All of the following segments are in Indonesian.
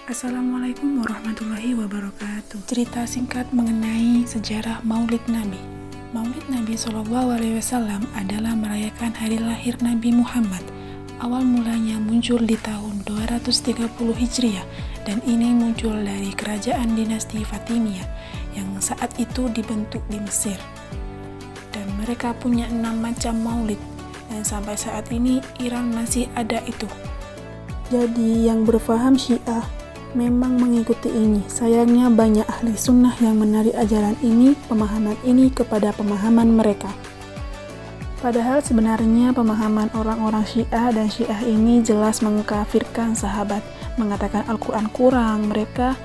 Assalamualaikum warahmatullahi wabarakatuh. Cerita singkat mengenai sejarah Maulid Nabi. Maulid Nabi SAW adalah merayakan hari lahir Nabi Muhammad. Awal mulanya muncul di tahun 230 Hijriah dan ini muncul dari kerajaan dinasti Fatimiyah yang saat itu dibentuk di Mesir. Dan mereka punya 6 macam maulid dan sampai saat ini Iran masih ada itu. Jadi yang berfaham Syiah memang mengikuti ini. Sayangnya banyak ahli sunnah yang menarik ajaran ini, pemahaman ini kepada pemahaman mereka. Padahal sebenarnya pemahaman orang-orang Syiah dan Syiah ini jelas mengkafirkan sahabat, mengatakan Al-Quran kurang. Mereka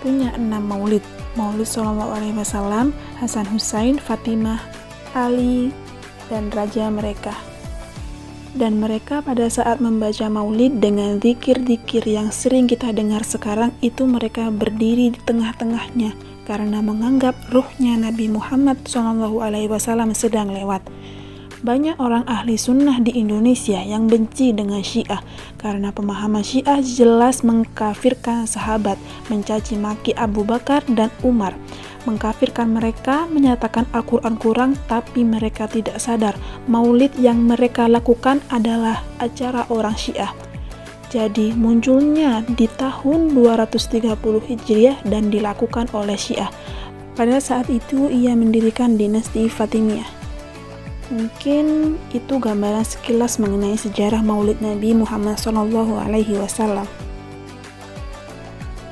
punya 6 maulid. Maulid SAW, Hasan Husain, Fatimah, Ali, dan raja mereka. Dan mereka pada saat membaca maulid dengan zikir-zikir yang sering kita dengar sekarang itu mereka berdiri di tengah-tengahnya karena menganggap ruhnya Nabi Muhammad SAW sedang lewat. Banyak orang ahli sunnah di Indonesia yang benci dengan Syiah karena pemahaman Syiah jelas mengkafirkan sahabat, mencaci maki Abu Bakar dan Umar, mengkafirkan mereka, menyatakan Al-Quran kurang, tapi mereka tidak sadar maulid yang mereka lakukan adalah acara orang Syiah. Jadi munculnya di tahun 230 Hijriah dan dilakukan oleh Syiah. Pada saat itu ia mendirikan dinasti Fatimiyah. Mungkin itu gambaran sekilas mengenai sejarah maulid Nabi Muhammad SAW.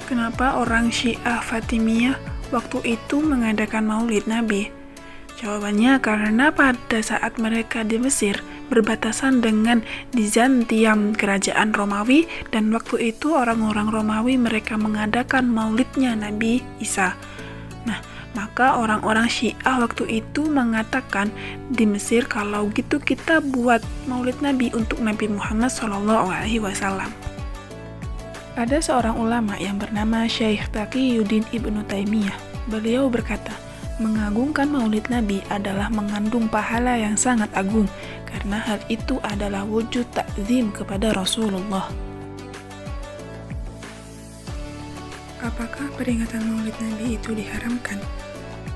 Kenapa orang Syiah Fatimiyah waktu itu mengadakan maulid Nabi? Jawabannya karena pada saat mereka di Mesir berbatasan dengan Bizantium, kerajaan Romawi, dan waktu itu orang-orang Romawi mereka mengadakan maulidnya Nabi Isa. Maka orang-orang Syiah waktu itu mengatakan di Mesir kalau gitu kita buat maulid Nabi untuk Nabi Muhammad SAW. Ada seorang ulama yang bernama Syekh Taqiyuddin Ibnu Taimiyah. Beliau berkata, mengagungkan maulid Nabi adalah mengandung pahala yang sangat agung karena hal itu adalah wujud takzim kepada Rasulullah. Apakah peringatan maulid Nabi itu diharamkan?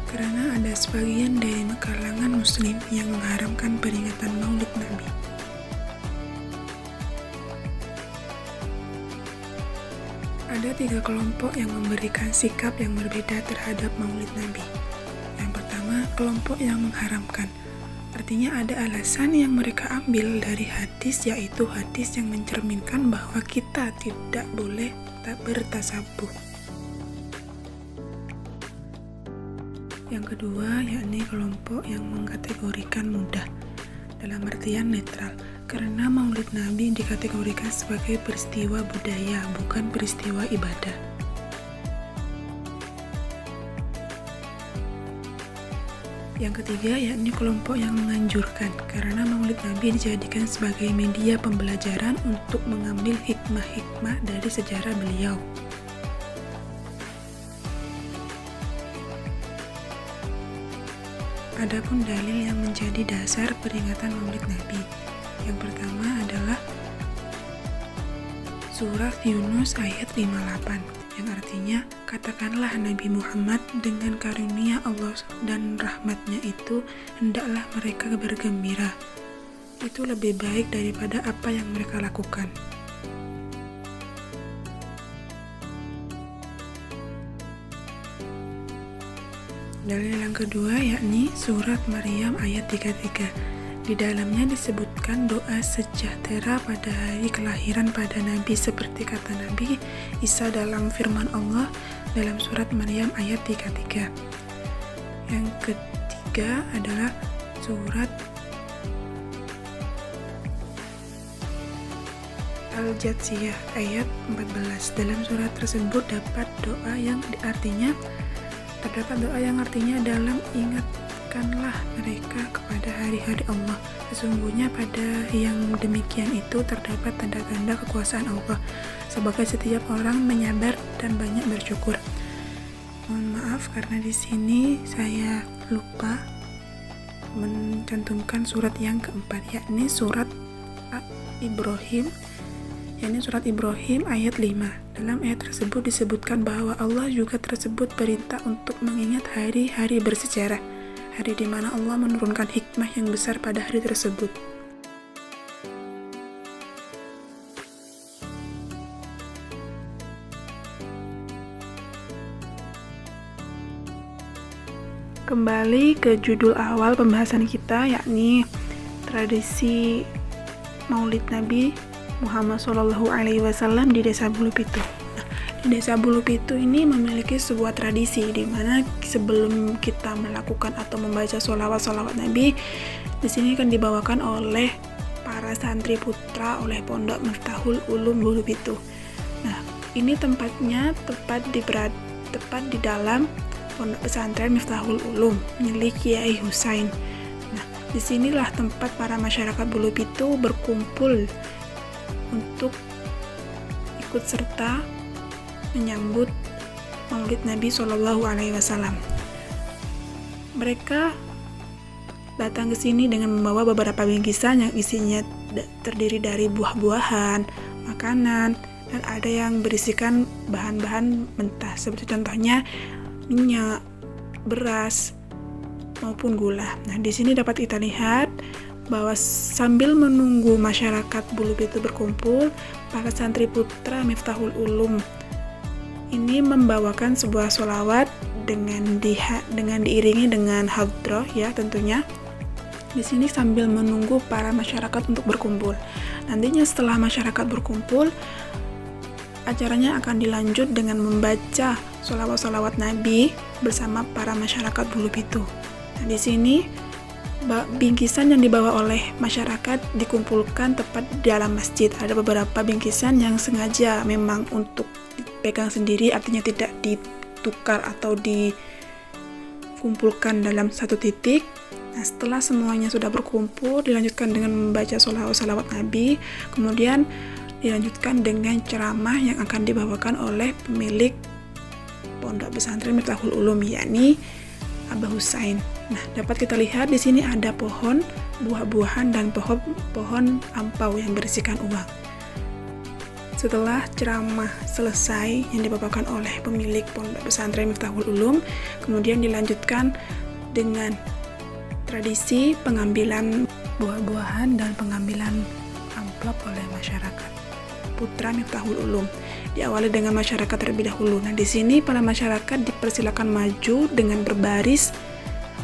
Karena ada sebagian dari kalangan muslim yang mengharamkan peringatan maulid Nabi. Ada 3 kelompok yang memberikan sikap yang berbeda terhadap maulid Nabi. Yang pertama, kelompok yang mengharamkan. Artinya ada alasan yang mereka ambil dari hadis, yaitu hadis yang mencerminkan bahwa kita tidak boleh bertasabuh. Yang kedua, yakni kelompok yang mengkategorikan mudah dalam artian netral, karena maulid Nabi dikategorikan sebagai peristiwa budaya, bukan peristiwa ibadah. Yang ketiga, yakni kelompok yang menganjurkan, karena maulid Nabi dijadikan sebagai media pembelajaran untuk mengambil hikmah-hikmah dari sejarah beliau. Adapun dalil yang menjadi dasar peringatan maulid Nabi. Yang pertama adalah surat Yunus ayat 58 yang artinya, katakanlah Nabi Muhammad dengan karunia Allah dan rahmatnya itu hendaklah mereka bergembira. Itu lebih baik daripada apa yang mereka lakukan. Dalil yang kedua yakni surat Maryam ayat 33. Di dalamnya disebutkan doa sejahtera pada hari kelahiran pada Nabi seperti kata Nabi Isa dalam firman Allah dalam surat Maryam ayat 33. Yang ketiga adalah surat Al-Jathiyah ayat 14. Dalam surat tersebut terdapat doa yang artinya dalam ingatkanlah mereka kepada hari-hari Allah. Sesungguhnya pada yang demikian itu terdapat tanda-tanda kekuasaan Allah sebagai setiap orang menyabar dan banyak bersyukur. Mohon maaf karena di sini saya lupa mencantumkan surat yang keempat, yakni surat Ibrahim ayat 5. Dalam ayat tersebut disebutkan bahwa Allah juga tersebut perintah untuk mengingat hari-hari bersejarah, hari di mana Allah menurunkan hikmah yang besar pada hari tersebut. Kembali ke judul awal pembahasan kita, yakni tradisi Maulid Nabi Muhammad SAW di Desa Bulu Pitu. Di Desa Bulu Pitu ini memiliki sebuah tradisi di mana sebelum kita melakukan atau membaca sholawat Nabi, di sini akan dibawakan oleh para santri putra oleh Pondok Miftahul Ulum Bulu Pitu. Nah, ini tempatnya tepat di dalam Pondok Pesantren Miftahul Ulum milik Kiai Husain. Nah, disinilah tempat para masyarakat Bulu Pitu berkumpul untuk ikut serta menyambut Maulid Nabi SAW. Mereka datang ke sini dengan membawa beberapa bingkisan yang isinya terdiri dari buah-buahan, makanan, dan ada yang berisikan bahan-bahan mentah seperti contohnya minyak, beras, maupun gula. Nah, di sini dapat kita lihat bahwa sambil menunggu masyarakat Bulu Pitu berkumpul, para santri putra Miftahul Ulum ini membawakan sebuah sholawat dengan diiringi dengan hadroh, ya tentunya. Di sini sambil menunggu para masyarakat untuk berkumpul. Nantinya setelah masyarakat berkumpul, acaranya akan dilanjut dengan membaca sholawat Nabi bersama para masyarakat Bulu Pitu. Nah, di sini bingkisan yang dibawa oleh masyarakat dikumpulkan tepat di dalam masjid. Ada beberapa bingkisan yang sengaja memang untuk dipegang sendiri, artinya tidak ditukar atau dikumpulkan dalam satu titik. Nah, setelah semuanya sudah berkumpul, dilanjutkan dengan membaca sholawat Nabi, kemudian dilanjutkan dengan ceramah yang akan dibawakan oleh pemilik Pondok Pesantren Miftahul Ulum, yakni Abah Husain. Nah, dapat kita lihat di sini ada pohon buah-buahan dan pohon ampau yang berisikan uang. Setelah ceramah selesai yang dibawakan oleh pemilik Pondok Pesantren Miftahul Ulum, kemudian dilanjutkan dengan tradisi pengambilan buah-buahan dan pengambilan amplop oleh masyarakat putra Miftahul Ulum. Diawali dengan masyarakat terlebih dahulu. Nah, di sini para masyarakat dipersilakan maju dengan berbaris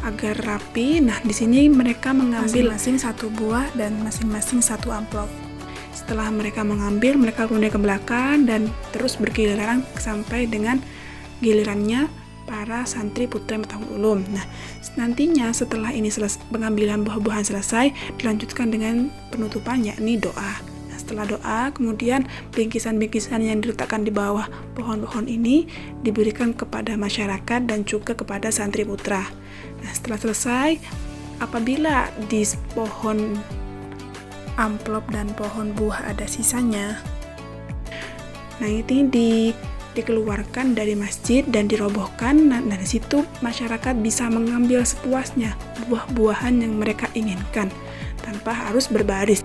agar rapi. Nah, di sini mereka mengambil masing-masing satu buah dan masing-masing satu amplop. Setelah mereka mengambil, mereka kemudian ke belakang dan terus bergiliran sampai dengan gilirannya para santri putra Miftahul Ulum. Nah, nantinya setelah ini pengambilan buah-buahan selesai, dilanjutkan dengan penutupan, yakni doa. Setelah doa, kemudian bingkisan-bingkisan yang diletakkan di bawah pohon-pohon ini diberikan kepada masyarakat dan juga kepada santri putra. Nah, setelah selesai, apabila di pohon amplop dan pohon buah ada sisanya, nah ini dikeluarkan dari masjid dan dirobohkan. Nah, dari situ masyarakat bisa mengambil sepuasnya buah-buahan yang mereka inginkan tanpa harus berbaris.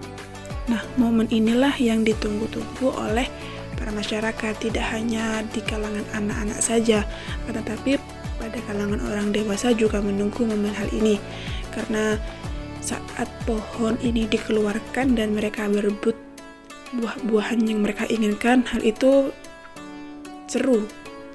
Nah, momen inilah yang ditunggu-tunggu oleh para masyarakat, tidak hanya di kalangan anak-anak saja, tetapi pada kalangan orang dewasa juga menunggu momen hal ini. Karena saat pohon ini dikeluarkan dan mereka berebut buah-buahan yang mereka inginkan, hal itu seru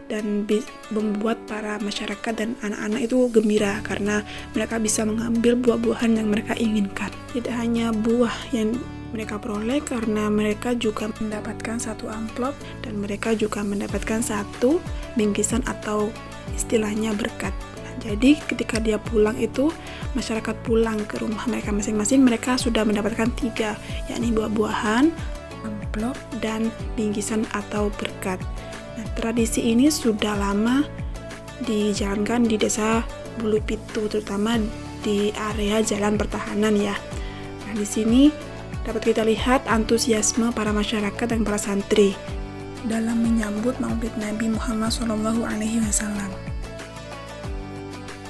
dan membuat para masyarakat dan anak-anak itu gembira karena mereka bisa mengambil buah-buahan yang mereka inginkan. Tidak hanya buah yang mereka peroleh, karena mereka juga mendapatkan satu amplop dan mereka juga mendapatkan satu bingkisan atau istilahnya berkat. Nah, jadi ketika dia pulang itu, masyarakat pulang ke rumah mereka masing-masing, mereka sudah mendapatkan 3, yakni buah-buahan, amplop, dan bingkisan atau berkat. Nah, tradisi ini sudah lama dijalankan di Desa Bulu Pitu, terutama di area Jalan Pertahanan ya. Nah, di sini dapat kita lihat antusiasme para masyarakat dan para santri dalam menyambut Maulid Nabi Muhammad SAW.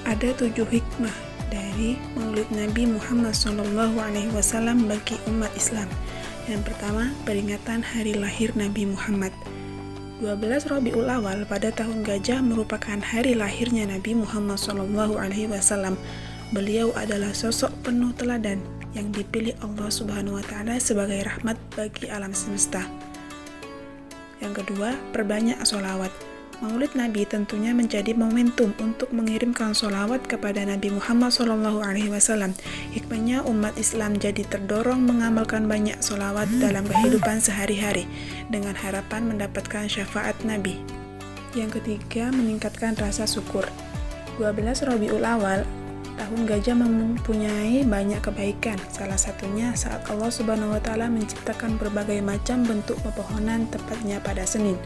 Ada 7 hikmah dari Maulid Nabi Muhammad SAW bagi umat Islam. Yang pertama, peringatan hari lahir Nabi Muhammad. 12 Rabiul Awal pada tahun Gajah merupakan hari lahirnya Nabi Muhammad SAW. Beliau adalah sosok penuh teladan yang dipilih Allah Subhanahu wa Ta'ala sebagai rahmat bagi alam semesta. Yang kedua, perbanyak sholawat. Maulid Nabi tentunya menjadi momentum untuk mengirimkan sholawat kepada Nabi Muhammad SAW. Hikmahnya umat Islam jadi terdorong mengamalkan banyak sholawat dalam kehidupan sehari-hari dengan harapan mendapatkan syafaat Nabi. Yang ketiga, meningkatkan rasa syukur. 12 Rabiul Awal tahun Gajah mempunyai banyak kebaikan. Salah satunya saat Allah Subhanahu wa Ta'ala menciptakan berbagai macam bentuk pepohonan tepatnya pada Senin.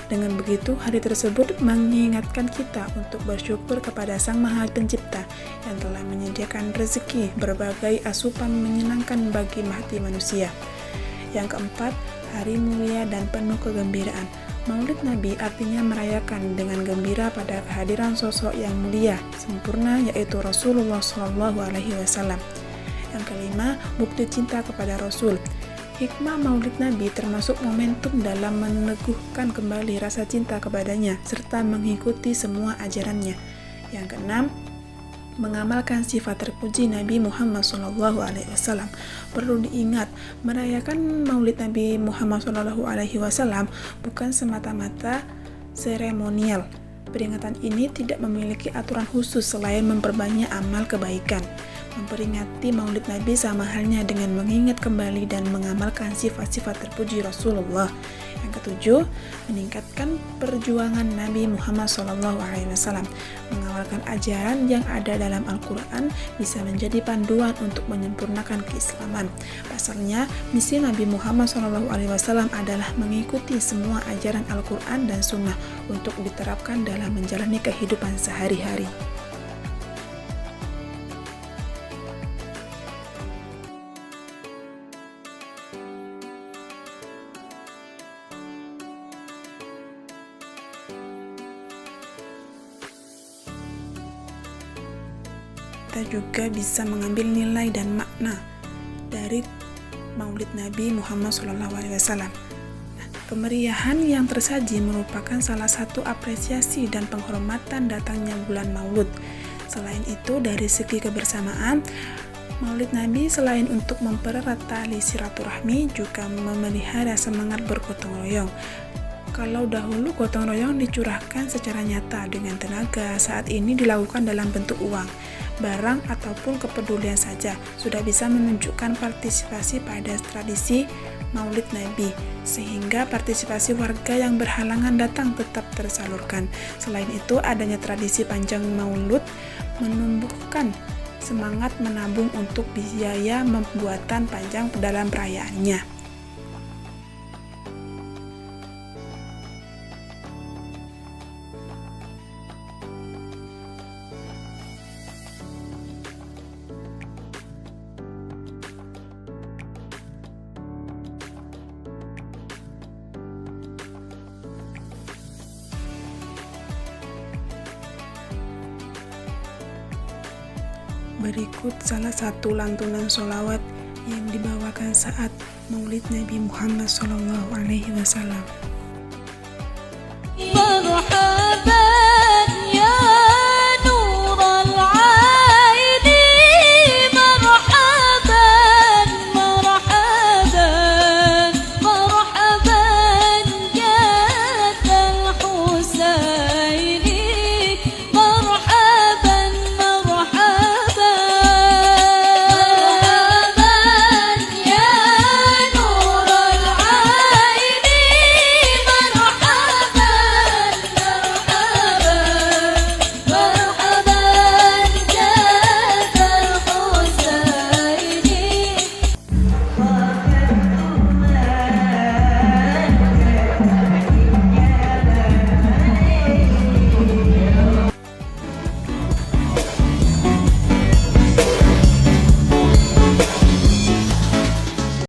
Dengan begitu, hari tersebut mengingatkan kita untuk bersyukur kepada Sang Maha Pencipta yang telah menyediakan rezeki berbagai asupan menyenangkan bagi hati manusia. Yang keempat, hari mulia dan penuh kegembiraan. Maulid Nabi artinya merayakan dengan gembira pada kehadiran sosok yang mulia, sempurna, yaitu Rasulullah SAW. Yang kelima, bukti cinta kepada Rasul. Hikmah Maulid Nabi termasuk momentum dalam meneguhkan kembali rasa cinta kepadanya, serta mengikuti semua ajarannya. Yang keenam, mengamalkan sifat terpuji Nabi Muhammad SAW. Perlu diingat, merayakan Maulid Nabi Muhammad SAW bukan semata-mata seremonial. Peringatan ini tidak memiliki aturan khusus selain memperbanyak amal kebaikan. Memperingati Maulid Nabi sama halnya dengan mengingat kembali dan mengamalkan sifat-sifat terpuji Rasulullah. Yang ketujuh, meningkatkan perjuangan Nabi Muhammad SAW. Mengawalkan ajaran yang ada dalam Al-Quran bisa menjadi panduan untuk menyempurnakan keislaman. Pasalnya, misi Nabi Muhammad SAW adalah mengikuti semua ajaran Al-Quran dan Sunnah untuk diterapkan dalam menjalani kehidupan sehari-hari. Kita juga bisa mengambil nilai dan makna dari Maulid Nabi Muhammad SAW. Kemeriahan yang tersaji merupakan salah satu apresiasi dan penghormatan datangnya bulan Maulud. Selain itu, dari segi kebersamaan, Maulid Nabi selain untuk mempererat tali silaturahmi juga memelihara semangat bergotong royong. Kalau dahulu gotong royong dicurahkan secara nyata dengan tenaga, saat ini dilakukan dalam bentuk uang, barang ataupun kepedulian saja sudah bisa menunjukkan partisipasi pada tradisi Maulid Nabi, sehingga partisipasi warga yang berhalangan datang tetap tersalurkan. Selain itu, adanya tradisi panjang Maulud menumbuhkan semangat menabung untuk biaya pembuatan panjang dalam perayaannya. Berikut salah satu lantunan sholawat yang dibawakan saat Maulid Nabi Muhammad SAW.